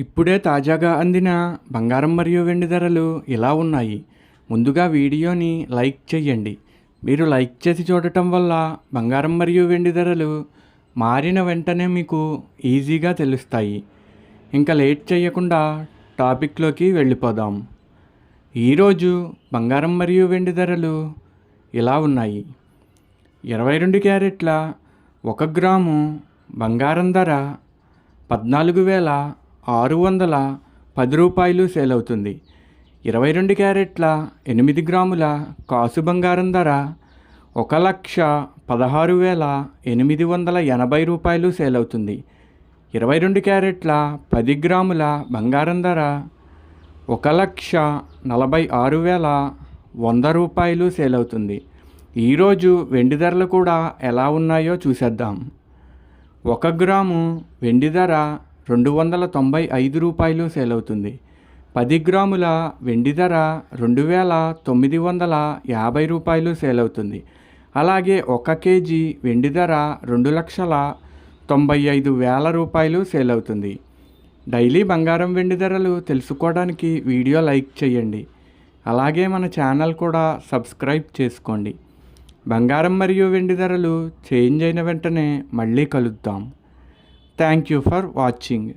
ఇప్పుడే తాజాగా అందిన బంగారం మరియు వెండి ధరలు ఇలా ఉన్నాయి. ముందుగా వీడియోని లైక్ చేయండి. మీరు లైక్ చేసి చూడటం వల్ల బంగారం మరియు వెండి ధరలు మారిన వెంటనే మీకు ఈజీగా తెలుస్తాయి. ఇంకా లేట్ చేయకుండా టాపిక్లోకి వెళ్ళిపోదాం. ఈరోజు బంగారం మరియు వెండి ధరలు ఇలా ఉన్నాయి. 22 క్యారెట్ల 1 గ్రాము బంగారం ధర 14,610 రూపాయలు సేల్ అవుతుంది. 22 క్యారెట్ల 8 గ్రాముల కాసు బంగారం ధర 1,16,880 రూపాయలు సేల్ అవుతుంది. 22 క్యారెట్ల 10 గ్రాముల బంగారం ధర 1,46,100 రూపాయలు సేల్ అవుతుంది. ఈరోజు వెండి ధరలు కూడా ఎలా ఉన్నాయో చూసేద్దాం. 1 గ్రాము వెండి ధర 295 రూపాయలు సేల్ అవుతుంది. 10 గ్రాముల వెండి ధర 2,950 రూపాయలు సేల్ అవుతుంది. అలాగే 1 కేజీ వెండి ధర 2,95,000 రూపాయలు సేల్ అవుతుంది. డైలీ బంగారం వెండి ధరలు తెలుసుకోవడానికి వీడియో లైక్ చేయండి. అలాగే మన ఛానల్ కూడా సబ్స్క్రైబ్ చేసుకోండి. బంగారం మరియు వెండి ధరలు చేంజ్ అయిన వెంటనే మళ్ళీ కలుద్దాం. Thank you for watching.